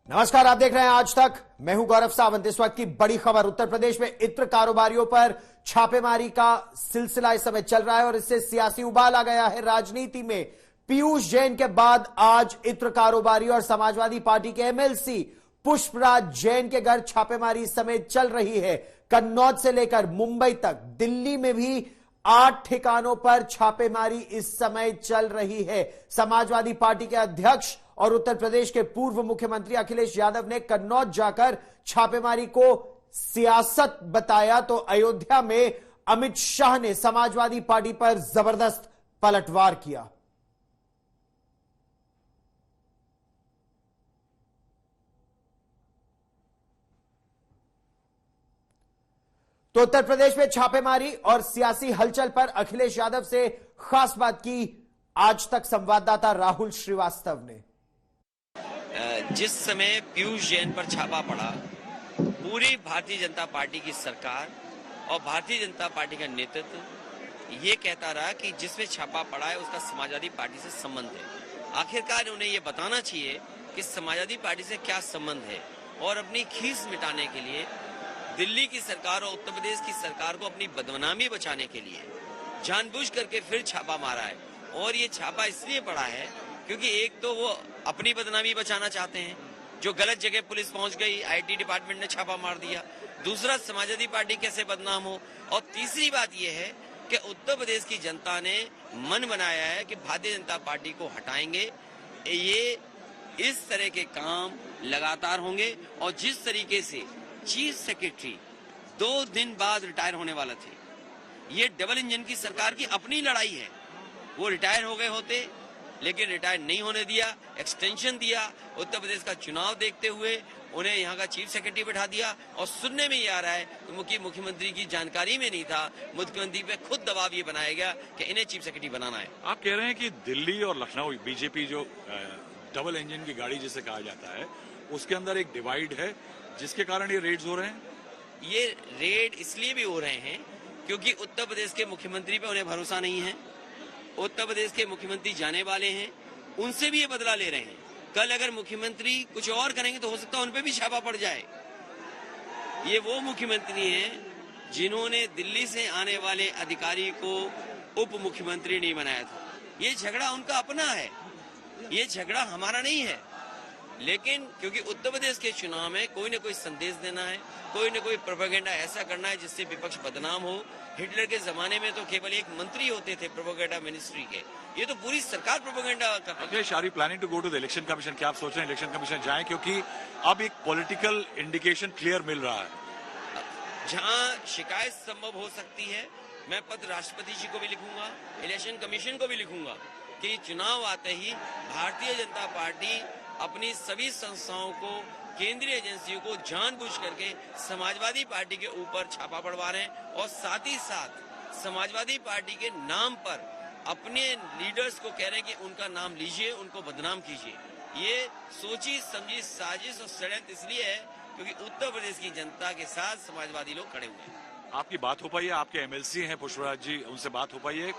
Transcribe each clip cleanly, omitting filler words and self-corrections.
नमस्कार, आप देख रहे हैं आज तक। मैं हूं गौरव सावंत। इस वक्त की बड़ी खबर, उत्तर प्रदेश में इत्र कारोबारियों पर छापेमारी का सिलसिला इस समय चल रहा है और इससे सियासी उबाल आ गया है राजनीति में। पीयूष जैन के बाद आज इत्र कारोबारी और समाजवादी पार्टी के एमएलसी पुष्पराज जैन के घर छापेमारी इस समय चल रही है। कन्नौज से लेकर मुंबई तक दिल्ली में भी 8 ठिकानों पर छापेमारी इस समय चल रही है। समाजवादी पार्टी के अध्यक्ष और उत्तर प्रदेश के पूर्व मुख्यमंत्री अखिलेश यादव ने कन्नौज जाकर छापेमारी को सियासत बताया, तो अयोध्या में अमित शाह ने समाजवादी पार्टी पर जबरदस्त पलटवार किया। तो उत्तर प्रदेश में छापेमारी और सियासी हलचल पर अखिलेश यादव से खास बात की आज तक संवाददाता राहुल श्रीवास्तव ने। जिस समय पीयूष जैन पर छापा पड़ा, पूरी भारतीय जनता पार्टी की सरकार और भारतीय जनता पार्टी का नेतृत्व ये कहता रहा कि जिसमें छापा पड़ा है उसका समाजवादी पार्टी से संबंध है। आखिरकार उन्हें ये बताना चाहिए कि समाजवादी पार्टी से क्या संबंध है, और अपनी खीस मिटाने के लिए दिल्ली की सरकार और उत्तर प्रदेश की सरकार को अपनी बदनामी बचाने के लिए जानबूझ करके फिर छापा मारा है। और ये छापा इसलिए पड़ा है क्योंकि एक तो वो अपनी बदनामी बचाना चाहते हैं, जो गलत जगह पुलिस पहुंच गई, आईटी डिपार्टमेंट ने छापा मार दिया। दूसरा, समाजवादी पार्टी कैसे बदनाम हो। और तीसरी बात यह है कि उत्तर प्रदेश की जनता ने मन बनाया है कि भारतीय जनता पार्टी को हटाएंगे। ये इस तरह के काम लगातार होंगे। और जिस तरीके से चीफ सेक्रेटरी 2 दिन बाद रिटायर होने वाला थे, ये डबल इंजन की सरकार की अपनी लड़ाई है। वो रिटायर हो गए होते, लेकिन रिटायर नहीं होने दिया, एक्सटेंशन दिया। उत्तर प्रदेश का चुनाव देखते हुए उन्हें यहाँ का चीफ सेक्रेटरी बैठा दिया। और सुनने में ये आ रहा है कि मुख्यमंत्री की जानकारी में नहीं था, मुख्यमंत्री पे खुद दबाव ये बनाया गया कि इन्हें चीफ सेक्रेटरी बनाना है। आप कह रहे हैं कि दिल्ली और लखनऊ बीजेपी जो डबल इंजन की गाड़ी जिसे कहा जाता है, उसके अंदर एक डिवाइड है, जिसके कारण ये रेड्स हो रहे हैं। ये रेड इसलिए भी हो रहे हैं क्योंकि उत्तर प्रदेश के मुख्यमंत्री पे उन्हें भरोसा नहीं है। उत्तर प्रदेश के मुख्यमंत्री जाने वाले हैं, उनसे भी ये बदला ले रहे हैं। कल अगर मुख्यमंत्री कुछ और करेंगे तो हो सकता है उन पे भी छापा पड़ जाए। ये वो मुख्यमंत्री हैं जिन्होंने दिल्ली से आने वाले अधिकारी को उप मुख्यमंत्री नहीं बनाया था। ये झगड़ा उनका अपना है, ये झगड़ा हमारा नहीं है। लेकिन क्योंकि उत्तर प्रदेश के चुनाव में कोई न कोई संदेश देना है, कोई न कोई प्रोपेगेंडा ऐसा करना है जिससे विपक्ष बदनाम हो। हिटलर के जमाने में तो केवल एक मंत्री होते थे प्रोपेगेंडा मिनिस्ट्री के, ये तो पूरी सरकार प्रोपेगेंडा करती है। Are you planning to go to the election commission? क्या आप सोच रहे हैं इलेक्शन कमीशन जाएं, क्योंकि अब एक पॉलिटिकल इंडिकेशन क्लियर मिल रहा है। जहां शिकायत संभव हो सकती है, मैं पत्र राष्ट्रपति जी को भी लिखूंगा, इलेक्शन कमीशन को भी लिखूंगा कि चुनाव आते ही भारतीय जनता पार्टी अपनी सभी संस्थाओं को, केंद्रीय एजेंसियों को जानबूझ करके समाजवादी पार्टी के ऊपर छापा पड़वा रहे हैं। और साथ ही साथ समाजवादी पार्टी के नाम पर अपने लीडर्स को कह रहे हैं कि उनका नाम लीजिए, उनको बदनाम कीजिए। ये सोची समझी साजिश और षड्यंत्र इसलिए है क्योंकि उत्तर प्रदेश की जनता के साथ समाजवादी लोग खड़े हुए हैं। आपकी बात हो पाई है? आपके एमएलसी हैं पुष्पराज जी, उनसे बात हो पाई है?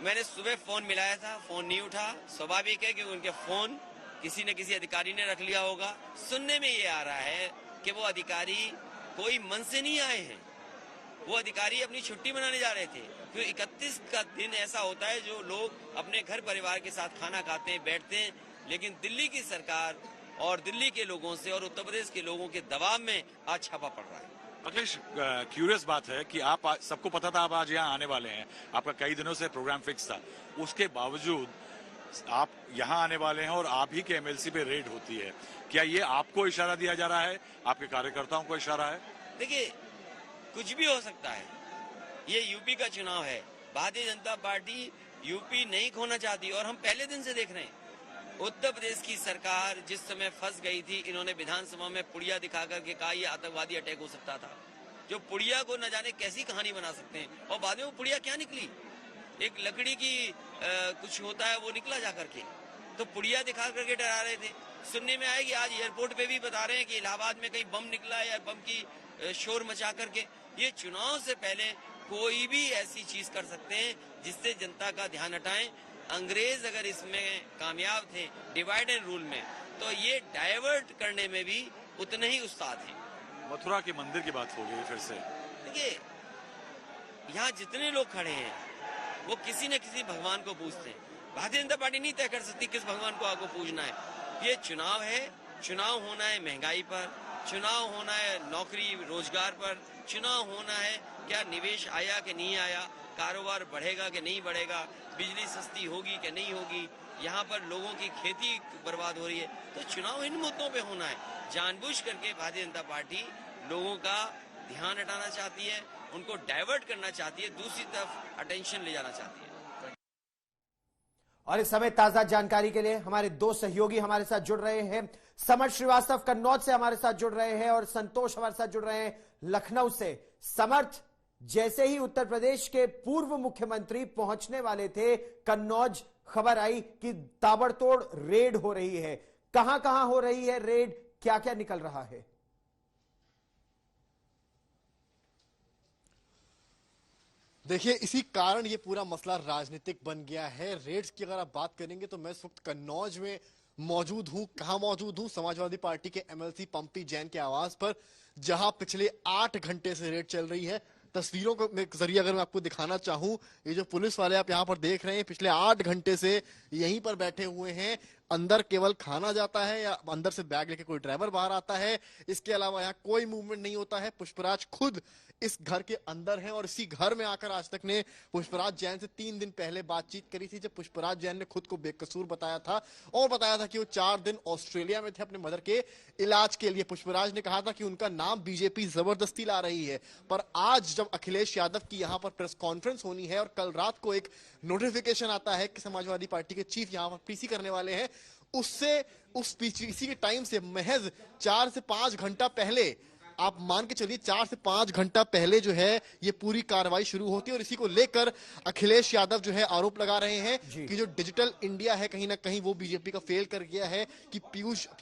मैंने सुबह फोन मिलाया था, फोन नहीं उठा। स्वाभाविक है कि उनके फोन किसी न किसी अधिकारी ने रख लिया होगा। सुनने में ये आ रहा है कि वो अधिकारी कोई मन से नहीं आए हैं, वो अधिकारी अपनी छुट्टी मनाने जा रहे थे। क्योंकि 31 का दिन ऐसा होता है जो लोग अपने घर परिवार के साथ खाना खाते हैं, बैठते हैं। लेकिन दिल्ली की सरकार और दिल्ली के लोगों से और उत्तर प्रदेश के लोगों के दबाव में आज छापा पड़ रहा है। अखिलेश, क्यूरियस बात है कि आप सबको पता था आप आज यहाँ आने वाले हैं, आपका कई दिनों से प्रोग्राम फिक्स था, उसके बावजूद आप यहाँ आने वाले हैं और आप ही के एमएलसी पे रेड होती है। क्या ये आपको इशारा दिया जा रहा है, आपके कार्यकर्ताओं को इशारा है? देखिए, कुछ भी हो सकता है। ये यूपी का चुनाव है, भारतीय जनता पार्टी यूपी नहीं खोना चाहती और हम पहले दिन से देख रहे हैं। उत्तर प्रदेश की सरकार जिस समय फंस गई थी, इन्होंने विधानसभा में पुड़िया दिखा करके कहा ये आतंकवादी अटैक हो सकता था। जो पुड़िया को न जाने कैसी कहानी बना सकते हैं, और बाद में वो पुड़िया क्या निकली, एक लकड़ी की कुछ होता है वो निकला जाकर के। तो पुड़िया दिखा करके डरा रहे थे। सुनने में आया कि आज एयरपोर्ट पे भी बता रहे हैं कि इलाहाबाद में कहीं बम निकला है या बम की शोर मचा करके। ये चुनाव से पहले कोई भी ऐसी चीज कर सकते हैं जिससे जनता का ध्यान हटाएं। अंग्रेज अगर इसमें कामयाब थे डिवाइड एंड रूल में, तो ये डाइवर्ट करने में भी उतने ही उस्ताद हैं। मथुरा के मंदिर की बात हो गई फिर से। देखिए, यहाँ जितने लोग खड़े हैं वो किसी न किसी भगवान को पूजते हैं। भारतीय जनता पार्टी नहीं तय कर सकती किस भगवान को आपको पूजना है। ये चुनाव है, चुनाव होना है महंगाई पर, चुनाव होना है नौकरी रोजगार पर, चुनाव होना है क्या निवेश आया कि नहीं आया, कारोबार बढ़ेगा कि नहीं बढ़ेगा, बिजली सस्ती होगी कि नहीं होगी, यहाँ पर लोगों की खेती बर्बाद हो रही है। तो चुनाव इन मुद्दों पे होना है। जानबूझ करके भारतीय जनता पार्टी लोगों का ध्यान हटाना चाहती है, उनको डाइवर्ट करना चाहती है, दूसरी तरफ अटेंशन ले जाना चाहती है। और इस समय ताजा जानकारी के लिए हमारे दो सहयोगी हमारे साथ जुड़ रहे हैं। समर श्रीवास्तव कन्नौज से हमारे साथ जुड़ रहे हैं और संतोष हमारे साथ जुड़ रहे हैं लखनऊ से। समर्थ, जैसे ही उत्तर प्रदेश के पूर्व मुख्यमंत्री पहुंचने वाले थे कन्नौज, खबर आई कि ताबड़तोड़ रेड हो रही है। कहां कहां हो रही है रेड, क्या क्या निकल रहा है? देखिए, इसी कारण ये पूरा मसला राजनीतिक बन गया है। रेड्स की अगर आप बात करेंगे तो मैं इस वक्त कन्नौज में मौजूद हूं। कहां मौजूद हूं? समाजवादी पार्टी के एमएलसी पंपी जैन के आवास पर, जहां पिछले 8 घंटे से रेड चल रही है। तस्वीरों के जरिए अगर मैं आपको दिखाना चाहूं, ये जो पुलिस वाले आप यहां पर देख रहे हैं पिछले 8 घंटे से यहीं पर बैठे हुए हैं। अंदर केवल खाना जाता है या अंदर से बैग लेके कोई ड्राइवर बाहर आता है, इसके अलावा यहाँ कोई मूवमेंट नहीं होता है। पुष्पराज खुद इस घर के अंदर हैं और इसी घर में आकर आज तक ने पुष्पराज जैन से 3 दिन पहले बातचीत करी थी, जब पुष्पराज जैन ने खुद को बेकसूर बताया था और बताया था कि वो 4 दिन ऑस्ट्रेलिया में थे अपने मदर के इलाज के लिए। पुष्पराज ने कहा था कि उनका नाम बीजेपी जबरदस्ती ला रही है। पर आज जब अखिलेश यादव की यहाँ पर प्रेस कॉन्फ्रेंस होनी है और कल रात को एक नोटिफिकेशन आता है कि समाजवादी पार्टी के चीफ यहाँ पर पीसी करने वाले हैं, उससे उस पीसी के टाइम से महज 4 से 5 घंटा पहले, आप मान के चलिए 4 से 5 घंटा पहले जो है ये पूरी कार्रवाई शुरू होती है। और इसी को लेकर अखिलेश यादव जो है आरोप लगा रहे हैं कि जो डिजिटल इंडिया है कहीं ना कहीं वो बीजेपी का फेल कर गया है, कि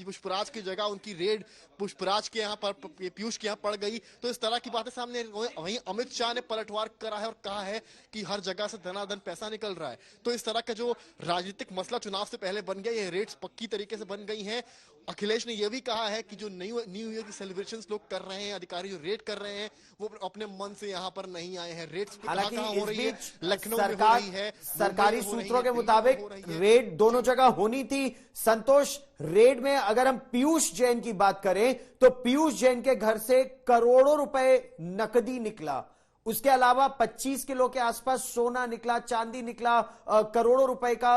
पुष्पराज की जगह उनकी रेड पुष्पराज के यहाँ पर, पीयूष के यहाँ पड़ गई। तो इस तरह की बातें सामने। वहीं अमित शाह ने पलटवार करा है और कहा है कि हर जगह से धनाधन पैसा निकल रहा है। तो इस तरह का जो राजनीतिक मसला चुनाव से पहले बन गया, ये रेड्स पक्की तरीके से बन गई हैं। अखिलेश ने यह भी कहा है कि जो न्यू ईयर की सेलिब्रेशंस लोग कर रहे हैं, अधिकारी जो रेड कर रहे हैं, वो अपने मन से यहाँ पर नहीं आए हैं। रेड्स हालांकि हो रही है, लखनऊ में हो रही है, सरकारी सूत्रों के मुताबिक रेड दोनों जगह होनी थी। संतोष, रेड में अगर हम पीयूष जैन की बात करें तो पीयूष जैन के घर से करोड़ों रुपए नकदी निकला, उसके अलावा 25 किलो के आसपास सोना निकला, चांदी निकला, करोड़ों रुपए का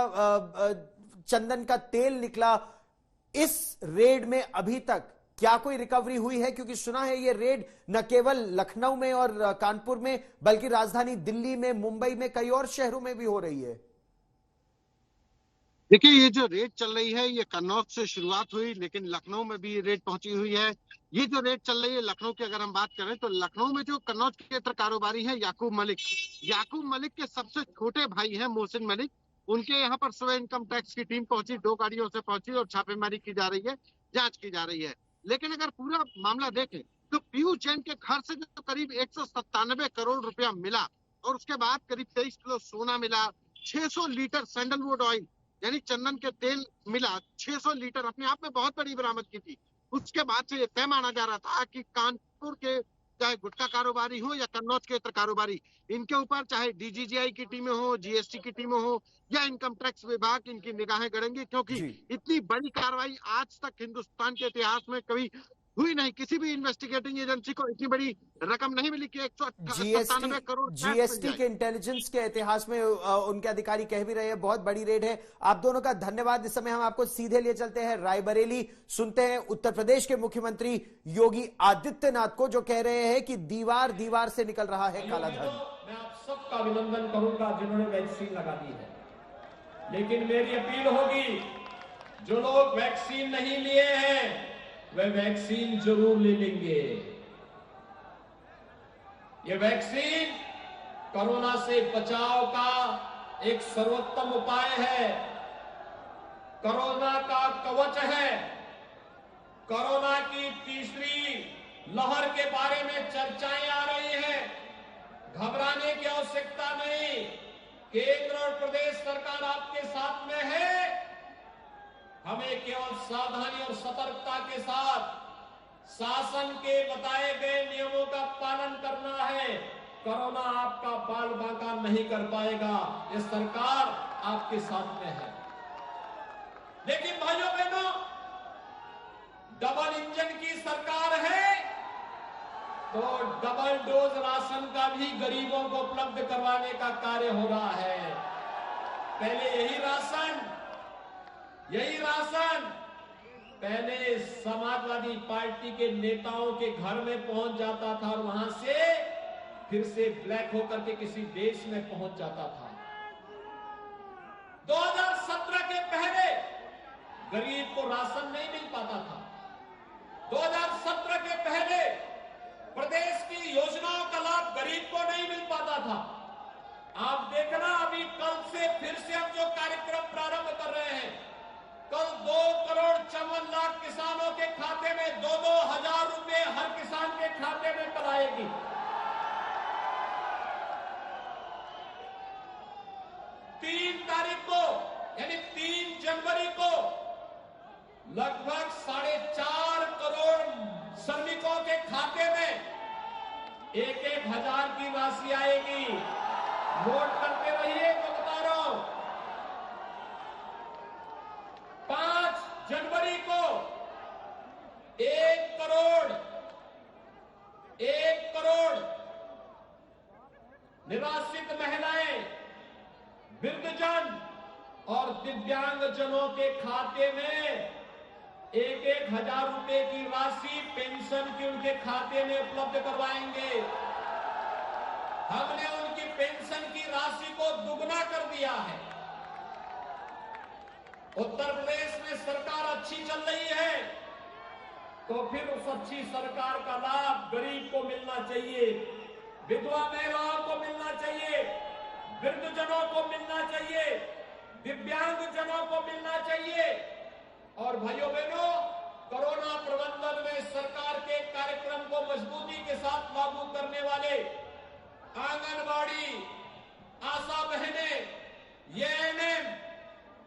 चंदन का तेल निकला। इस रेड में अभी तक क्या कोई रिकवरी हुई है? क्योंकि सुना है ये रेड न केवल लखनऊ में और कानपुर में बल्कि राजधानी दिल्ली में, मुंबई में, कई और शहरों में भी हो रही है। देखिए, ये जो रेड चल रही है ये कन्नौज से शुरुआत हुई, लेकिन लखनऊ में भी रेड पहुंची हुई है। ये जो रेड चल रही है लखनऊ की अगर हम बात करें तो लखनऊ में जो कन्नौज के क्षेत्र कारोबारी है याकूब मलिक के सबसे छोटे भाई हैं मोहसिन मलिक, उनके यहाँ पर सुबह इनकम टैक्स की टीम पहुंची, 2 गाड़ियों से पहुंची और छापेमारी की जा रही है, जांच की जा रही है। लेकिन अगर पूरा मामला देखें तो पीयूष जैन के घर से जो करीब 197 करोड़ रुपया मिला और उसके बाद करीब 23 किलो सोना मिला, 600 लीटर सैंडलवुड ऑयल यानी चंदन के तेल मिला, 600 लीटर अपने आप में बहुत बड़ी बरामदगी थी। उसके बाद से ये तय माना जा रहा था कि कानपुर के चाहे गुटखा कारोबारी हो या कन्नौज के कारोबारी, इनके ऊपर चाहे डीजीजीआई की टीमें हो, जीएसटी की टीमें हो या इनकम टैक्स विभाग, इनकी निगाहें गड़ेंगी, क्योंकि इतनी बड़ी कार्रवाई आज तक हिंदुस्तान के इतिहास में कभी हुई नहीं। किसी भी इन्वेस्टिगेटिंग एजेंसी को इतनी बड़ी रकम नहीं मिली कि 197 करोड़। जीएसटी के इंटेलिजेंस के इतिहास में उनके अधिकारी कह भी रहे हैं बहुत बड़ी रेड है। आप दोनों का धन्यवाद। इस समय हम आपको सीधे लिए चलते हैं रायबरेली, सुनते हैं उत्तर प्रदेश के मुख्यमंत्री योगी आदित्यनाथ को, जो कह रहे हैं कि दीवार दीवार से निकल रहा है काला धन। मैं आप सबका अभिनंदन करूंगा जिन्होंने वैक्सीन लगा दी है, लेकिन मेरी अपील होगी जो लोग वैक्सीन नहीं लिए हैं वे वैक्सीन जरूर ले लेंगे। ये वैक्सीन कोरोना से बचाव का एक सर्वोत्तम उपाय है, कोरोना का कवच है। कोरोना की तीसरी लहर के बारे में चर्चाएं आ रही हैं, घबराने की आवश्यकता नहीं। केंद्र और प्रदेश सरकार आपके साथ में है। हमें केवल सावधानी और सतर्कता के साथ शासन के बताए गए नियमों का पालन करना है। कोरोना आपका बाल बांका नहीं कर पाएगा, ये सरकार आपके साथ में है। लेकिन भाइयों बहनों, डबल इंजन की सरकार है तो डबल डोज राशन का भी गरीबों को उपलब्ध करवाने का कार्य हो रहा है। पहले यही राशन पहले समाजवादी पार्टी के नेताओं के घर में पहुंच जाता था और वहां से फिर से ब्लैक होकर के किसी देश में पहुंच जाता था। 2017 के पहले गरीब को राशन नहीं मिल पाता था। 2017 के पहले प्रदेश की योजनाओं का लाभ गरीब को नहीं मिल पाता था। आप देखना, अभी कल से फिर से हम जो कार्यक्रम प्रारंभ कर रहे हैं, कल 2,54,00,000 किसानों के खाते में 2-2 हजार रुपए हर किसान के खाते में कल आएगी। तीन तारीख को यानी 3 जनवरी को लगभग 4.5 करोड़ श्रमिकों के खाते में 1-1 हजार की राशि आएगी। नोट करते रहिए, मैं बता रहा हूं। 5 जनवरी को 1 करोड़ निराश्रित महिलाएं, वृद्धजन और दिव्यांग जनों के खाते में 1-1 हजार रुपए की राशि पेंशन की उनके खाते में उपलब्ध करवाएंगे। हमने उनकी पेंशन की राशि को दुगना कर दिया है। उत्तर प्रदेश में सरकार अच्छी चल रही है तो फिर उस अच्छी सरकार का लाभ गरीब को मिलना चाहिए, विधवा महिलाओं को मिलना चाहिए, वृद्धजनों को मिलना चाहिए, दिव्यांग जनों को मिलना चाहिए। और भाइयों बहनों, कोरोना प्रबंधन में सरकार के कार्यक्रम को मजबूती के साथ लागू करने वाले आंगनबाड़ी, आशा बहनें, एएनएम,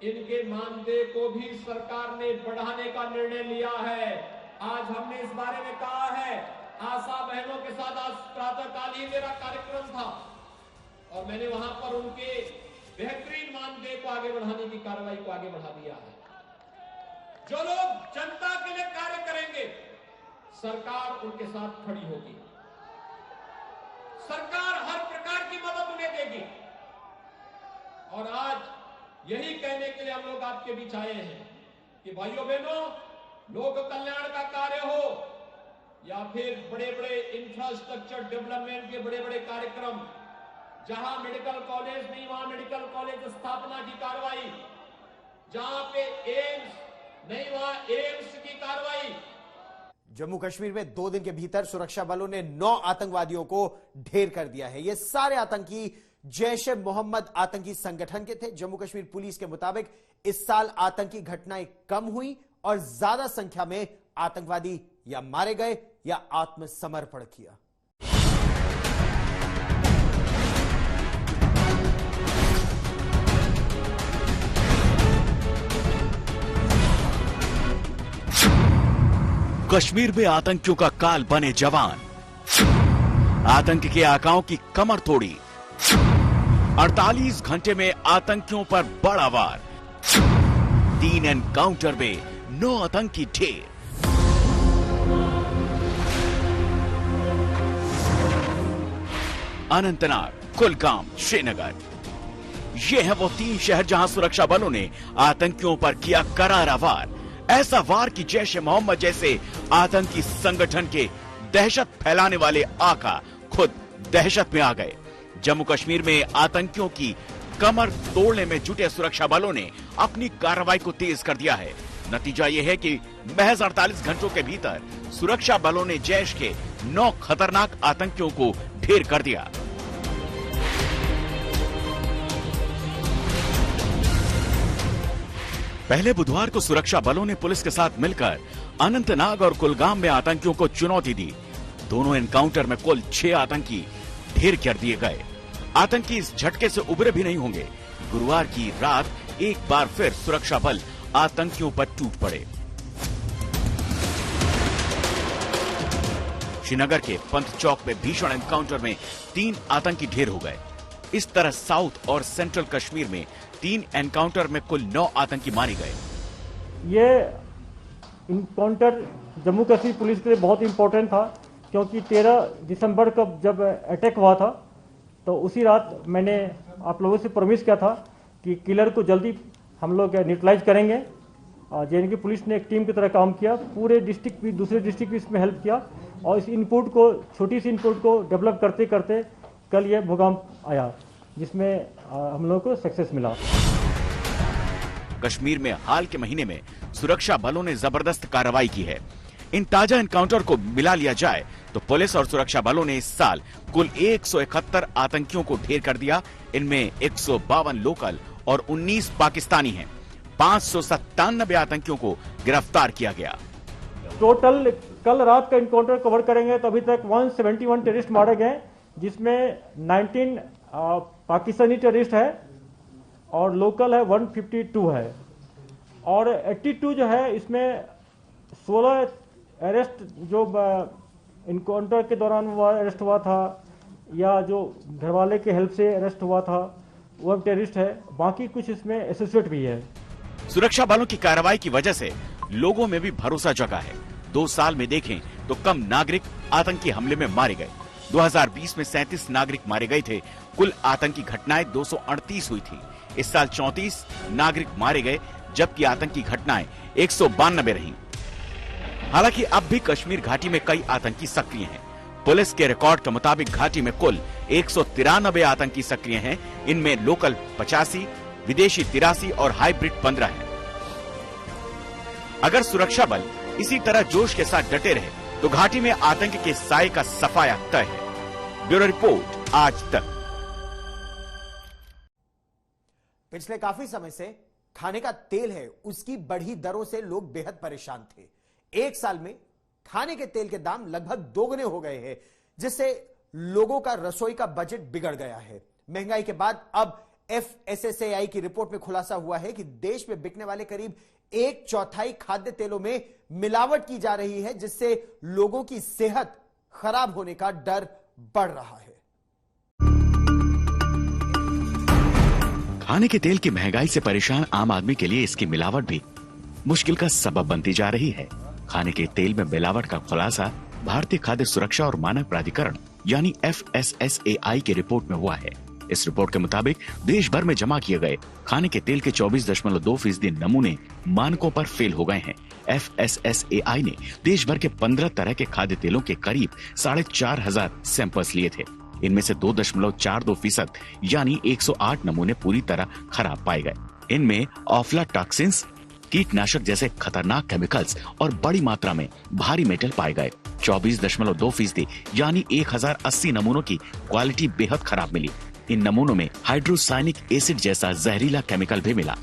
इनके मानदेय को भी सरकार ने बढ़ाने का निर्णय लिया है। आज हमने इस बारे में कहा है। आशा बहनों के साथ आज प्रातःकाल ही मेरा कार्यक्रम था और मैंने वहां पर उनके बेहतरीन मानदेय को आगे बढ़ाने की कार्रवाई को आगे बढ़ा दिया है। जो लोग जनता के लिए कार्य करेंगे, सरकार उनके साथ खड़ी होगी। सरकार हर प्रकार की मदद उन्हें देगी। और आज यही कहने के लिए हम लोग आपके बीच आए हैं कि भाइयों बहनों, लोक कल्याण का कार्य हो या फिर बड़े बड़े इंफ्रास्ट्रक्चर डेवलपमेंट के बड़े बड़े कार्यक्रम, जहां मेडिकल कॉलेज नहीं वहां मेडिकल कॉलेज स्थापना की कार्रवाई, जहां पे एम्स नहीं वहां एम्स की कार्रवाई। जम्मू कश्मीर में 2 दिन के भीतर सुरक्षा बलों ने 9 आतंकवादियों को ढेर कर दिया है। ये सारे आतंकी जैश ए मोहम्मद आतंकी संगठन के थे। जम्मू कश्मीर पुलिस के मुताबिक इस साल आतंकी घटनाएं कम हुई और ज्यादा संख्या में आतंकवादी या मारे गए या आत्मसमर्पण किया। कश्मीर में आतंकियों का काल बने जवान, आतंक के आकाओं की कमर तोड़ी, 48 घंटे में आतंकियों पर बड़ा वार, 3 एनकाउंटर में 9 आतंकी ढेर। अनंतनाग, कुलगाम, श्रीनगर, ये है वो 3 शहर जहां सुरक्षा बलों ने आतंकियों पर किया करारा वार। ऐसा वार कि जैश ए मोहम्मद जैसे आतंकी संगठन के दहशत फैलाने वाले आका खुद दहशत में आ गए। जम्मू कश्मीर में आतंकियों की कमर तोड़ने में जुटे सुरक्षा बलों ने अपनी कार्रवाई को तेज कर दिया है। नतीजा यह है कि महज 48 घंटों के भीतर सुरक्षा बलों ने जैश के 9 खतरनाक आतंकियों को ढेर कर दिया। पहले बुधवार को सुरक्षा बलों ने पुलिस के साथ मिलकर अनंतनाग और कुलगाम में आतंकियों को चुनौती दी। दोनों एनकाउंटर में कुल 6 आतंकी ढेर कर दिए गए। आतंकी इस झटके से उबरे भी नहीं होंगे। गुरुवार की रात एक बार फिर सुरक्षा बल आतंकियों पर टूट पड़े। श्रीनगर के पंत चौक में भीषण एनकाउंटर में 3 आतंकी ढेर हो गए। इस तरह साउथ और सेंट्रल कश्मीर में 3 एनकाउंटर में कुल 9 आतंकी मारे गए। ये इनकाउंटर जम्मू कश्मीर पुलिस के लिए बहुत इंपॉर्टेंट था, क्योंकि 13 दिसंबर को जब अटैक हुआ था तो उसी रात मैंने आप लोगों से प्रॉमिस किया था कि किलर को जल्दी हम लोग न्यूट्रलाइज करेंगे। जेएनके पुलिस ने एक टीम की तरह काम किया, पूरे डिस्ट्रिक्ट भी, दूसरे डिस्ट्रिक्ट भी इसमें हेल्प किया और इस इनपुट को, छोटी सी इनपुट को डेवलप करते करते कल ये भूकंप आया, जिसमें हम लोगों को सक्सेस मिला। कश्मीर में हाल के महीने में सुरक्षा बलों ने जबरदस्त कार्रवाई की है। इन ताजा एनकाउंटर को मिला लिया जाए तो पुलिस और सुरक्षा बलों ने इस साल कुल 171 आतंकियों को ढेर कर दिया। इनमें 152 लोकल और 19 पाकिस्तानी हैं। 597 आतंकियों को गिरफ्तार किया गया। टोटल कल रात का इनकाउंटर कवर करेंगे तो अभी तक 171 टेररिस्ट मारे गए, जिसमें 19 पाकिस्तानी टेररिस्ट है और लोकल है 152 है और 82 जो है, इसमें 16 अरेस्ट जो इनकाउंटर के दौरान वो अरेस्ट हुआ था या जो घरवाले के हेल्प से अरेस्ट हुआ था वो टेररिस्ट है। बाकी कुछ इसमें एसोसिएट भी है। सुरक्षा बलों की कार्रवाई की वजह से लोगों में भी भरोसा जगा है। 2 साल में देखें तो कम नागरिक आतंकी हमले में मारे गए। 2020 में 37 नागरिक मारे गए थे। कुल आतंकी घटनाएं 238 हुई थी। इस साल 34 नागरिक मारे गए, जबकि आतंकी घटनाएं 192 रहीं। हालांकि अब भी कश्मीर घाटी में कई आतंकी सक्रिय हैं। पुलिस के रिकॉर्ड के मुताबिक घाटी में कुल 193 आतंकी सक्रिय हैं। इनमें लोकल 85, विदेशी 83 और हाइब्रिड 15 हैं। अगर सुरक्षा बल इसी तरह जोश के साथ डटे रहे तो घाटी में आतंक के साए का सफाया तय है। ब्यूरो रिपोर्ट, आज तक। पिछले काफी समय से खाने का तेल है, उसकी बढ़ी दरों से लोग बेहद परेशान थे। 1 साल में खाने के तेल के दाम लगभग दोगुने हो गए हैं, जिससे लोगों का रसोई का बजट बिगड़ गया है। महंगाई के बाद अब FSSAI की रिपोर्ट में खुलासा हुआ है कि देश में बिकने वाले करीब 1/4 खाद्य तेलों में मिलावट की जा रही है, जिससे लोगों की सेहत खराब होने का डर बढ़ रहा है। खाने के तेल की महंगाई से परेशान आम आदमी के लिए इसकी मिलावट भी मुश्किल का सबब बनती जा रही है। खाने के तेल में मिलावट का खुलासा भारतीय खाद्य सुरक्षा और मानक प्राधिकरण यानी FSSAI की रिपोर्ट में हुआ है। इस रिपोर्ट के मुताबिक देश भर में जमा किए गए खाने के तेल के 24.2% नमूने मानकों पर फेल हो गए हैं। FSSAI ने देश भर के 15 तरह के खाद्य तेलों के करीब 4,500 सैंपल्स लिए थे। इनमें से 2.42% यानी 108 नमूने पूरी तरह खराब पाए गए। इनमें ऑफ्लाटॉक्सिन्स, कीटनाशक जैसे खतरनाक केमिकल्स और बड़ी मात्रा में भारी मेटल पाए गए। 24.2% यानी 1080 नमूनों की क्वालिटी बेहद खराब मिली। इन नमूनों में हाइड्रोसाइनिक एसिड जैसा जहरीला केमिकल भी मिला।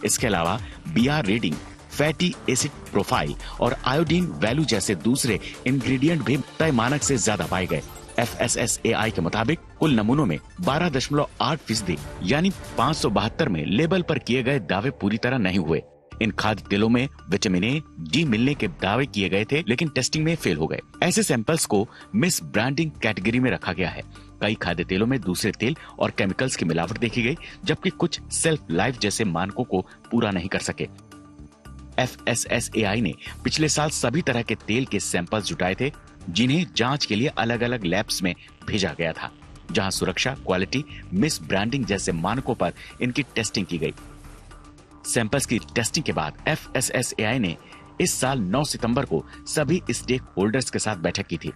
इसके अलावा BR rating, fatty acid profile और आयोडीन वैल्यू जैसे दूसरे इंग्रेडिएंट भी तय मानक से ज्यादा पाए गए। FSSAI के मुताबिक कुल नमूनों में 12.8% यानी 572 में लेबल पर किए गए दावे पूरी तरह नहीं हुए। इन खाद्य तेलों में विटामिन A, D मिलने के दावे किए गए थे, लेकिन टेस्टिंग में फेल हो गए। ऐसे सैंपल्स को मिस ब्रांडिंग कैटेगरी में रखा गया है। कई खाद्य तेलों में दूसरे तेल और केमिकल्स की मिलावट देखी गई, जबकि कुछ सेल्फ लाइफ जैसे मानकों को पूरा नहीं कर सके। FSSAI ने पिछले साल सभी तरह के तेल के सैंपल्स जुटाए थे, जिन्हें जांच के लिए अलग अलग लैब्स में भेजा गया था, जहां सुरक्षा, क्वालिटी, मिस ब्रांडिंग जैसे मानकों पर इनकी टेस्टिंग की गई। सैंपल्स की टेस्टिंग के बाद FSSAI ने इस साल 9 सितंबर को सभी स्टेक होल्डर्स के साथ बैठक की थी।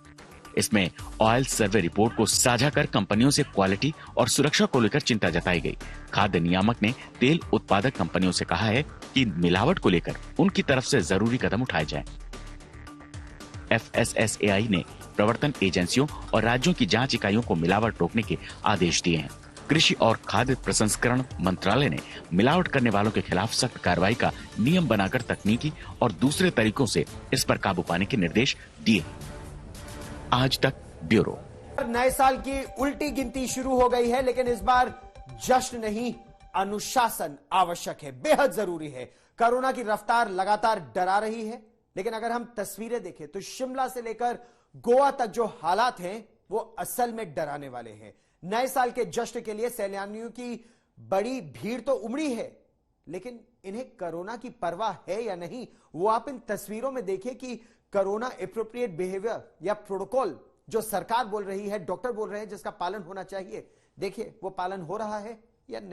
इसमें ऑयल सर्वे रिपोर्ट को साझा कर कंपनियों से क्वालिटी और सुरक्षा को लेकर चिंता जताई गई। खाद्य नियामक ने तेल उत्पादक कंपनियों से कहा है कि मिलावट को लेकर उनकी तरफ से जरूरी कदम उठाए जाएं। FSSAI ने प्रवर्तन एजेंसियों और राज्यों की जांच इकाइयों को मिलावट रोकने के आदेश दिए हैं। कृषि और खाद्य प्रसंस्करण मंत्रालय ने मिलावट करने वालों के खिलाफ सख्त कार्रवाई का नियम बनाकर तकनीकी और दूसरे तरीकों से इस पर काबू पाने के निर्देश दिए। आज तक ब्यूरो। नए साल की उल्टी गिनती शुरू हो गई है, लेकिन इस बार जश्न नहीं, अनुशासन आवश्यक है, बेहद जरूरी है। कोरोना की रफ्तार लगातार डरा रही है, लेकिन अगर हम तस्वीरें देखें तो शिमला से लेकर गोवा तक जो हालात हैं वो असल में डराने वाले हैं। नए साल के जश्न के लिए सैलानियों की बड़ी भीड़ तो उमड़ी है, लेकिन इन्हें कोरोना की परवाह है या नहीं, वो आप इन तस्वीरों में देखिए कि कोरोना एप्रोप्रिएट बिहेवियर या प्रोटोकॉल जो सरकार बोल रही है, डॉक्टर बोल रहे हैं, जिसका पालन होना चाहिए, देखिए वो पालन हो रहा है या नहीं।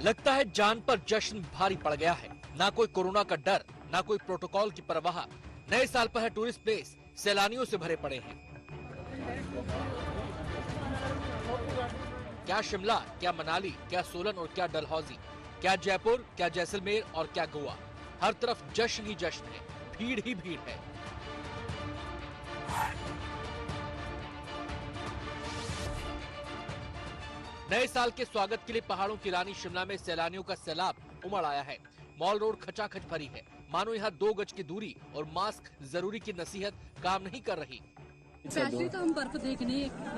लगता है जान पर जश्न भारी पड़ गया है। ना कोई कोरोना का डर, ना कोई प्रोटोकॉल की परवाह। नए साल पर है टूरिस्ट प्लेस, सैलानियों से भरे पड़े हैं। क्या शिमला, क्या मनाली, क्या सोलन और क्या डलहौजी, क्या जयपुर, क्या जैसलमेर और क्या गोवा, हर तरफ जश्न ही जश्न है, भीड़ ही भीड़ है। नए साल के स्वागत के लिए पहाड़ों की रानी शिमला में सैलानियों का सैलाब उमड़ आया है। मॉल रोड खचाखच भरी है, मानो यहाँ 2 गज की दूरी और मास्क जरूरी की नसीहत काम नहीं कर रही। वैसे तो हम बर्फ देखने के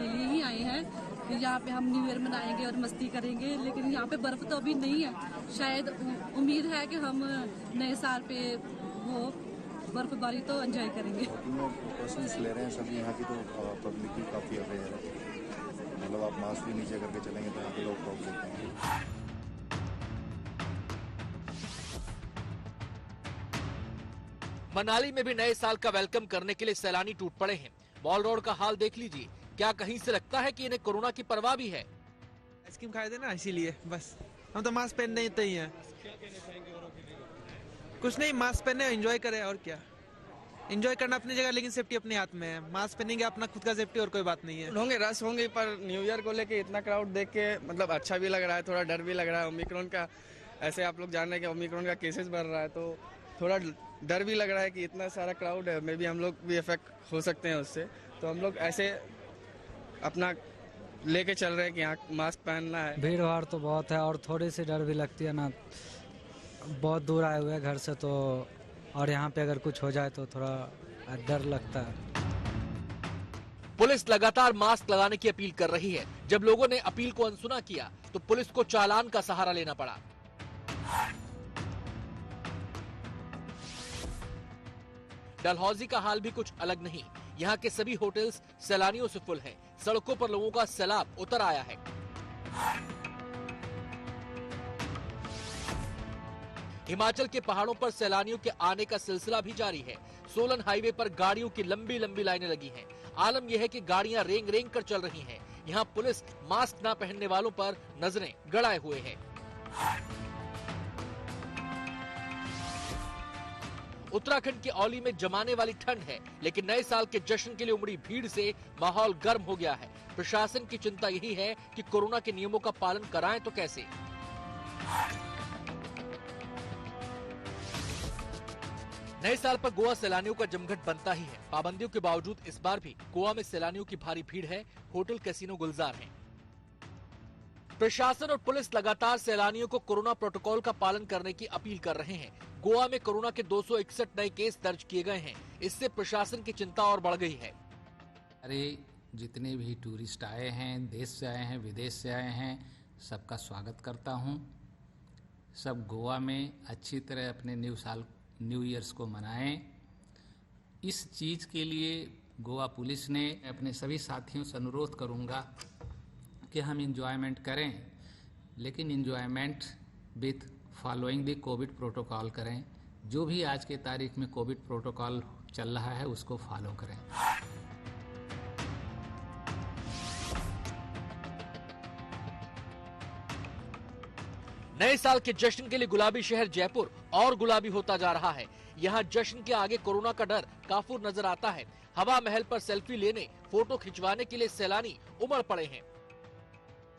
लिए ही आए हैं कि यहाँ पे हम न्यू ईयर मनाएंगे और मस्ती करेंगे, लेकिन यहाँ पे बर्फ तो अभी नहीं है। शायद उम्मीद है कि हम नए साल पे वो बर्फबारी तो एंजॉय करेंगे। प्रिकॉशंस ले रहे हैं सभी, यहाँ की तो पब्लिक भी काफी अवेयर है, मतलब आप मास्क भी नीचे करके चलेंगे तो यहाँ पे लोग टॉप देते हैं। मनाली में भी नए साल का वेलकम करने के लिए सैलानी टूट पड़े हैं। मॉल रोड का हाल देख लीजिए, क्या कहीं से लगता है कि इन्हें कोरोना की परवाह भी है? आइसक्रीम खाए थे ना, इसीलिए बस हम तो मास्क पहनने ही हैं। कुछ नहीं, मास्क पहने एंजॉय करें, और क्या। एंजॉय करना अपनी जगह, लेकिन सेफ्टी अपने हाथ में है। मास्क पहनेंगे, अपना खुद का सेफ्टी, और कोई बात नहीं है। होंगे रश होंगे, पर न्यू ईयर को लेके इतना क्राउड देख के मतलब अच्छा भी लग रहा है, थोड़ा डर भी लग रहा है। ओमिक्रॉन का, ऐसे आप लोग जान रहे हैं कि ओमिक्रॉन का केसेस बढ़ रहा है, तो थोड़ा डर भी लग रहा है कि इतना सारा क्राउड है, मे बी हम लोग भी इफेक्ट हो सकते हैं उससे। तो हम लोग ऐसे अपना लेके चल रहे हैं कि यहाँ मास्क पहनना है। भीड़ भाड़ तो बहुत है और थोड़ी सी डर भी लगती है ना, बहुत दूर आए हुए हैं घर से, तो और यहाँ पे अगर कुछ हो जाए तो थोड़ा डर लगता है। पुलिस लगातार मास्क लगाने की अपील कर रही है। जब लोगों ने अपील को अनसुना किया तो पुलिस को चालान का सहारा लेना पड़ा। डलहौजी का हाल भी कुछ अलग नहीं। यहाँ के सभी होटल्स सैलानियों से फुल हैं। सड़कों पर लोगों का सैलाब उतर आया है। हिमाचल के पहाड़ों पर सैलानियों के आने का सिलसिला भी जारी है। सोलन हाईवे पर गाड़ियों की लंबी लंबी लाइनें लगी हैं। आलम यह है कि गाड़ियां रेंग रेंग कर चल रही हैं। यहाँ पुलिस मास्क न पहनने वालों पर नजरें गड़ाए हुए है। उत्तराखंड के औली में जमाने वाली ठंड है, लेकिन नए साल के जश्न के लिए उमड़ी भीड़ से माहौल गर्म हो गया है। प्रशासन की चिंता यही है कि कोरोना के नियमों का पालन कराएं तो कैसे। नए साल पर गोवा सैलानियों का जमघट बनता ही है। पाबंदियों के बावजूद इस बार भी गोवा में सैलानियों की भारी भीड़ है। होटल कैसीनो गुलजार हैं। प्रशासन और पुलिस लगातार सैलानियों को कोरोना प्रोटोकॉल का पालन करने की अपील कर रहे हैं। गोवा में कोरोना के 261 नए केस दर्ज किए गए हैं। इससे प्रशासन की चिंता और बढ़ गई है। अरे जितने भी टूरिस्ट आए हैं, देश से आए हैं, विदेश से आए हैं, सबका स्वागत करता हूं। सब गोवा में अच्छी तरह अपने न्यू ईयर्स को मनाएं। इस चीज़ के लिए गोवा पुलिस ने अपने सभी साथियों से अनुरोध करूंगा कि हम इंजॉयमेंट करें, लेकिन enjoyment with following the Covid protocol करें। जो भी आज के तारीख में कोविड प्रोटोकॉल चल रहा है उसको फॉलो करें। नए साल के जश्न के लिए गुलाबी शहर जयपुर और गुलाबी होता जा रहा है। यहाँ जश्न के आगे कोरोना का डर काफूर नजर आता है। हवा महल पर सेल्फी लेने, फोटो खिंचवाने के लिए सैलानी उमड़ पड़े हैं।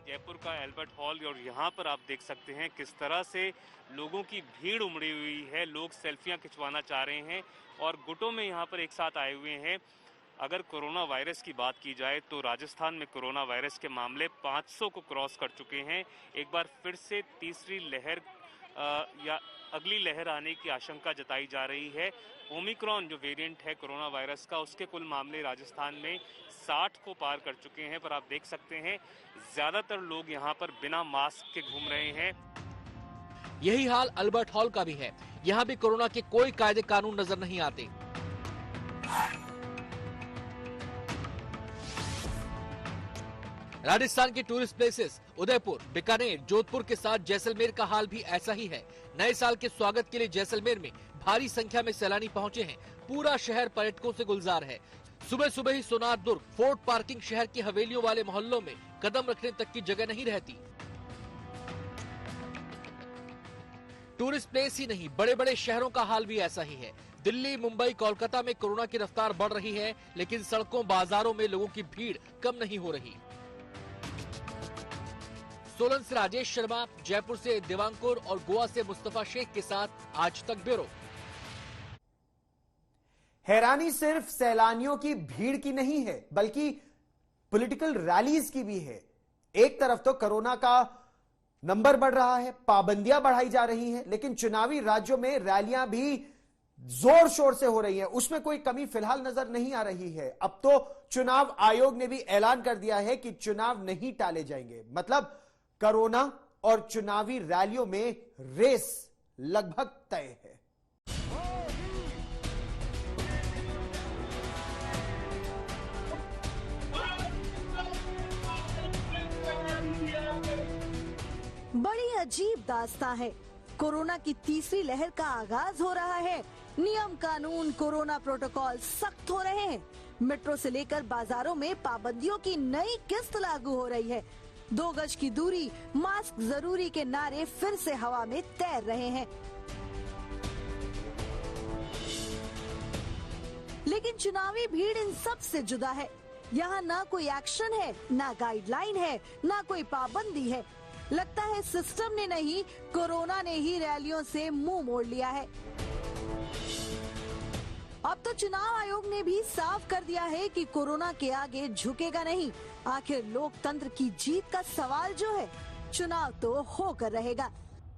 जयपुर का एल्बर्ट हॉल, और यहाँ पर आप देख सकते हैं किस तरह से लोगों की भीड़ उमड़ी हुई है। लोग सेल्फियां खिंचवाना चाह रहे हैं और गुटों में यहाँ पर एक साथ आए हुए हैं। अगर कोरोना वायरस की बात की जाए तो राजस्थान में कोरोना वायरस के मामले 500 को क्रॉस कर चुके हैं। एक बार फिर से तीसरी लहर या अगली लहर आने की आशंका जताई जा रही है। ओमिक्रॉन जो वेरिएंट है कोरोना वायरस का, उसके कुल मामले राजस्थान में 60 को पार कर चुके हैं, पर आप देख सकते हैं ज्यादातर लोग यहाँ पर बिना मास्क के घूम रहे हैं। यही हाल अल्बर्ट हॉल का भी है। यहाँ भी कोरोना के कोई कायदे कानून नजर नहीं आते। राजस्थान के टूरिस्ट प्लेसेस उदयपुर, बीकानेर, जोधपुर के साथ जैसलमेर का हाल भी ऐसा ही है। नए साल के स्वागत के लिए जैसलमेर में भारी संख्या में सैलानी पहुंचे हैं। पूरा शहर पर्यटकों से गुलजार है। सुबह सुबह ही सोनार दुर्ग, फोर्ट पार्किंग शहर की हवेलियों वाले मोहल्लों में कदम रखने तक की जगह नहीं रहती। टूरिस्ट प्लेस ही नहीं, बड़े बड़े शहरों का हाल भी ऐसा ही है। दिल्ली, मुंबई, कोलकाता में कोरोना की रफ्तार बढ़ रही है, लेकिन सड़कों बाजारों में लोगों की भीड़ कम नहीं हो रही। सोलन से राजेश शर्मा, जयपुर से दिवांकुर और गोवा से मुस्तफा शेख के साथ आज तक ब्यूरो। हैरानी सिर्फ सैलानियों की भीड़ की नहीं है, बल्कि पॉलिटिकल रैलीज की भी है। एक तरफ तो कोरोना का नंबर बढ़ रहा है, पाबंदियां बढ़ाई जा रही हैं, लेकिन चुनावी राज्यों में रैलियां भी जोर शोर से हो रही हैं। उसमें कोई कमी फिलहाल नजर नहीं आ रही है। अब तो चुनाव आयोग ने भी ऐलान कर दिया है कि चुनाव नहीं टाले जाएंगे। मतलब कोरोना और चुनावी रैलियों में रेस लगभग तय है। बड़ी अजीब दास्तां है। कोरोना की तीसरी लहर का आगाज हो रहा है। नियम कानून, कोरोना प्रोटोकॉल सख्त हो रहे हैं। मेट्रो से लेकर बाजारों में पाबंदियों की नई किस्त लागू हो रही है। 2 गज की दूरी, मास्क जरूरी के नारे फिर से हवा में तैर रहे हैं। लेकिन चुनावी भीड़ इन सब से जुदा है। यहाँ ना कोई एक्शन है, ना गाइडलाइन है, ना कोई पाबंदी है। लगता है सिस्टम ने नहीं, कोरोना ने ही रैलियों से मुंह मोड़ लिया है। अब तो चुनाव आयोग ने भी साफ कर दिया है कि कोरोना के आगे झुकेगा नहीं। आखिर लोकतंत्र की जीत का सवाल जो है, चुनाव तो होकर रहेगा।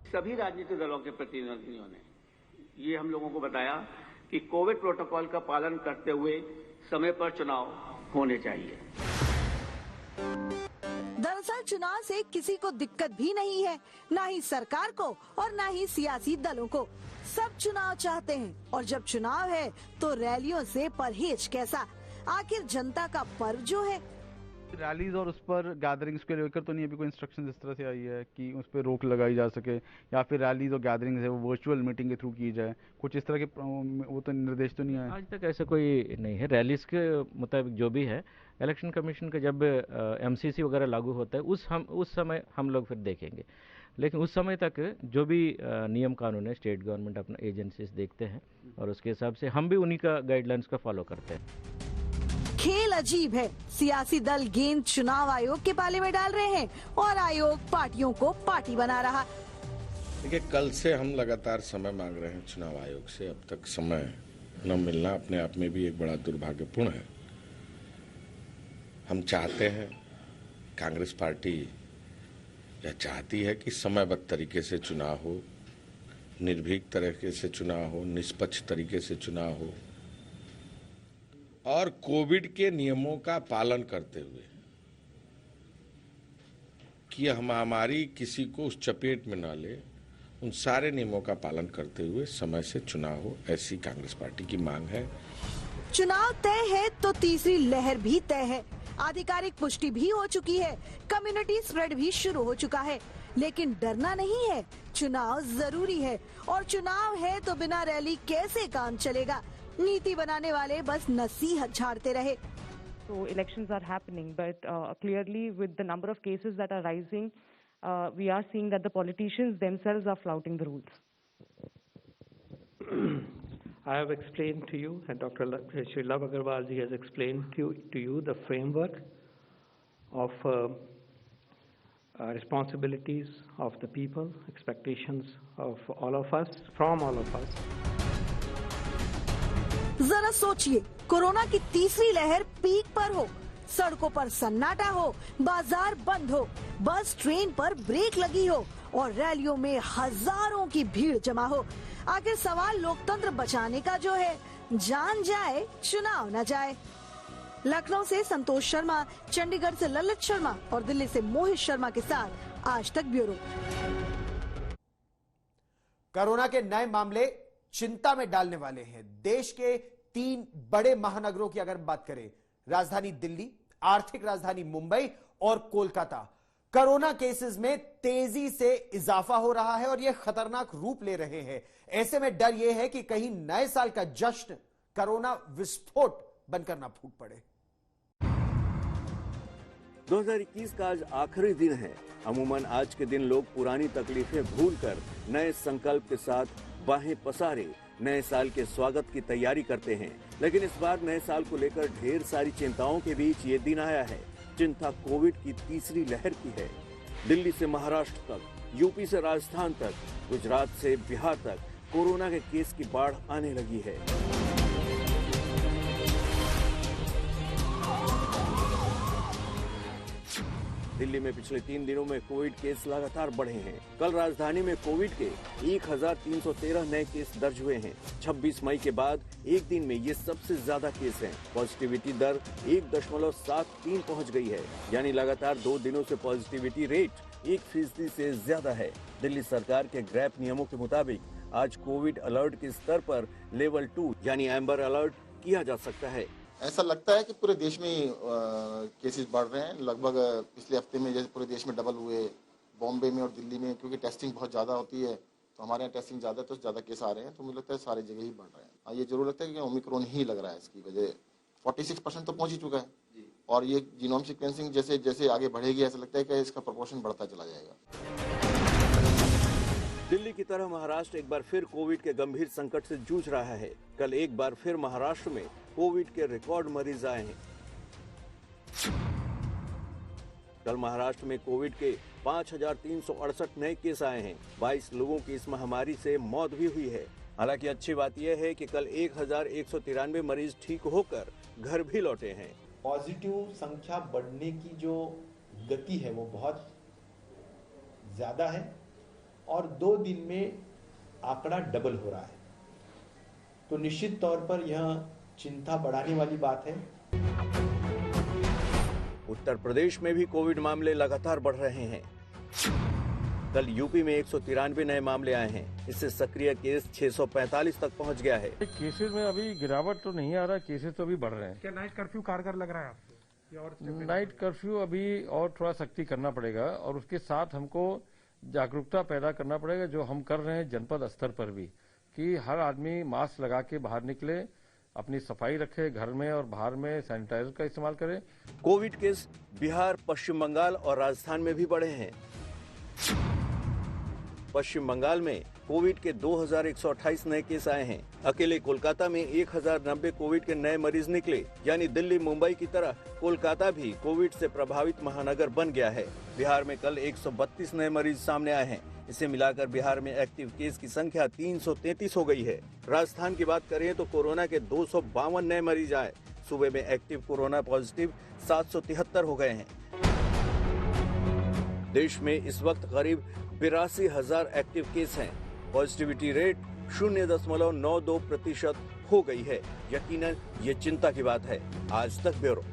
सभी राजनीतिक दलों के प्रतिनिधियों ने ये हम लोगों को बताया कि कोविड प्रोटोकॉल का पालन करते हुए समय पर चुनाव होने चाहिए। दरअसल चुनाव से किसी को दिक्कत भी नहीं है, ना ही सरकार को और ना ही सियासी दलों को। सब चुनाव चाहते हैं और जब चुनाव है तो रैलियों से परहेज कैसा? आखिर जनता का पर्व जो है। रैलीज और उस पर गैदरिंग्स के लेकर तो नहीं अभी कोई इंस्ट्रक्शन इस तरह से आई है कि उस पर रोक लगाई जा सके, या फिर रैलीज और गैदरिंग्स है वो वर्चुअल मीटिंग के थ्रू की जाए, कुछ इस तरह के वो तो निर्देश तो नहीं आए आज तक। ऐसा कोई नहीं है। रैलीज के मुताबिक जो भी है, इलेक्शन कमीशन का जब MCC वगैरह लागू होता है उस समय हम लोग फिर देखेंगे। लेकिन उस समय तक जो भी नियम कानून है स्टेट गवर्नमेंट अपना एजेंसीज देखते हैं और उसके हिसाब से हम भी उन्हीं का गाइडलाइंस का फॉलो करते हैं। खेल अजीब है। सियासी दल गेंद चुनाव आयोग के पाले में डाल रहे हैं और आयोग पार्टियों को पार्टी बना रहा। देखिए, कल से हम लगातार समय मांग रहे हैं चुनाव आयोग से। अब तक समय न मिलना अपने आप में भी एक बड़ा दुर्भाग्यपूर्ण है। हम चाहते हैं, कांग्रेस पार्टी यह चाहती है कि समयबद्ध तरीके से चुनाव हो, निर्भीक तरीके से चुनाव हो, निष्पक्ष तरीके से चुनाव हो और कोविड के नियमों का पालन करते हुए कि महामारी किसी को उस चपेट में ना ले, उन सारे नियमों का पालन करते हुए समय से चुनाव हो, ऐसी कांग्रेस पार्टी की मांग है। चुनाव तय है तो तीसरी लहर भी तय है। आधिकारिक पुष्टि भी हो चुकी है, कम्युनिटी स्प्रेड भी शुरू हो चुका है। लेकिन डरना नहीं है, चुनाव जरूरी है और चुनाव है तो बिना रैली कैसे काम चलेगा? नीति बनाने वाले बस नसीहत झाड़ते रहे। So elections are happening, but clearly with the number of cases that are rising, we are seeing that the politicians themselves are flouting the rules. I have explained to you, and Dr. Shri Love Agarwal ji has explained to you the framework of responsibilities of the people, expectations of all of us, from all of us. जरा सोचिए, corona की तीसरी लहर peak पर हो, सड़कों पर सन्नाटा हो, बाजार बंद हो, बस ट्रेन पर ब्रेक लगी हो और रैलियों में हजारों की भीड़ जमा हो। आखिर सवाल लोकतंत्र बचाने का जो है, जान जाए चुनाव न जाए। लखनऊ से संतोष शर्मा, चंडीगढ़ से ललित शर्मा और दिल्ली से मोहित शर्मा के साथ आज तक ब्यूरो। कोरोना के नए मामले चिंता में डालने वाले हैं। देश के 3 बड़े महानगरों की अगर बात करें, राजधानी दिल्ली, आर्थिक राजधानी मुंबई और कोलकाता, कोरोना केसेस में तेजी से इजाफा हो रहा है और यह खतरनाक रूप ले रहे हैं। ऐसे में डर यह है कि कहीं नए साल का जश्न कोरोना विस्फोट बनकर ना फूट पड़े। 2021 का आज आखिरी दिन है। अमूमन आज के दिन लोग पुरानी तकलीफें भूलकर नए संकल्प के साथ बाहें पसारे नए साल के स्वागत की तैयारी करते हैं। लेकिन इस बार नए साल को लेकर ढेर सारी चिंताओं के बीच ये दिन आया है। चिंता कोविड की तीसरी लहर की है। दिल्ली से महाराष्ट्र तक, यूपी से राजस्थान तक, गुजरात से बिहार तक कोरोना के केस की बाढ़ आने लगी है। दिल्ली में पिछले 3 दिनों में कोविड केस लगातार बढ़े हैं। कल राजधानी में कोविड के 1313 नए केस दर्ज हुए हैं। 26 मई के बाद एक दिन में ये सबसे ज्यादा केस हैं। पॉजिटिविटी दर 1.73 पहुंच गई है, यानी लगातार 2 दिनों से पॉजिटिविटी रेट 1% से ज्यादा है। दिल्ली सरकार के ग्रैप नियमों के मुताबिक आज कोविड अलर्ट के स्तर पर लेवल 2 यानी एम्बर अलर्ट किया जा सकता है। ऐसा लगता है कि पूरे देश में केसेस बढ़ रहे हैं। लगभग पिछले हफ्ते में जैसे पूरे देश में डबल हुए, बॉम्बे में और दिल्ली में, क्योंकि टेस्टिंग बहुत ज़्यादा होती है तो हमारे यहाँ टेस्टिंग ज़्यादा है तो ज़्यादा केस आ रहे हैं। तो मुझे लगता है सारी जगह ही बढ़ रहे हैं। ये जरूर लगता है कि ओमिक्रॉन ही लग रहा है इसकी वजह। 46% तो पहुँच ही चुका है और ये जीनोम सीक्वेंसिंग जैसे जैसे आगे बढ़ेगी ऐसा लगता है कि इसका प्रोपोर्शन बढ़ता चला जाएगा। दिल्ली की तरह महाराष्ट्र एक बार फिर कोविड के गंभीर संकट से जूझ रहा है। कल एक बार फिर महाराष्ट्र में कोविड के रिकॉर्ड मरीज आए हैं। कल महाराष्ट्र में कोविड के 5368 नए केस आए हैं। 22 लोगों की इस महामारी से मौत भी हुई है। हालांकि अच्छी बात यह है कि कल 1193 मरीज ठीक होकर घर भी लौटे हैं। पॉजिटिव संख्या बढ़ने की जो गति है वो बहुत ज्यादा है और 2 दिन में आंकड़ा डबल हो रहा है, तो निश्चित तौर पर यह चिंता बढ़ाने वाली बात है। उत्तर प्रदेश में भी कोविड मामले लगातार बढ़ रहे हैं। कल यूपी में 193 नए मामले आए हैं। इससे सक्रिय केस 645 तक पहुंच गया है। केसेस में अभी गिरावट तो नहीं आ रहा, केसेस तो अभी बढ़ रहे हैं। क्या नाइट कर्फ्यू कारगर लग रहा है आपको? नाइट कर्फ्यू अभी और थोड़ा सख्ती करना पड़ेगा और उसके साथ हमको जागरूकता पैदा करना पड़ेगा, जो हम कर रहे हैं जनपद स्तर पर भी, कि हर आदमी मास्क लगा के बाहर निकले, अपनी सफाई रखे, घर में और बाहर में सैनिटाइजर का इस्तेमाल करें। कोविड केस बिहार, पश्चिम बंगाल और राजस्थान में भी बढ़े हैं। पश्चिम बंगाल में कोविड के 2128 नए केस आए हैं। अकेले कोलकाता में 1090 कोविड के नए मरीज निकले, यानी दिल्ली मुंबई की तरह कोलकाता भी कोविड से प्रभावित महानगर बन गया है। बिहार में कल 132 नए मरीज सामने आए हैं। इसे मिलाकर बिहार में एक्टिव केस की संख्या 333 हो गई है। राजस्थान की बात करें तो कोरोना के 252 नए मरीज आए। सूबे में एक्टिव कोरोना पॉजिटिव 773 हो गए हैं। देश में इस वक्त करीब 82,000 एक्टिव केस हैं। पॉजिटिविटी रेट 0.92% हो गई है। यकीनन ये चिंता की बात है। आज तक ब्यूरो।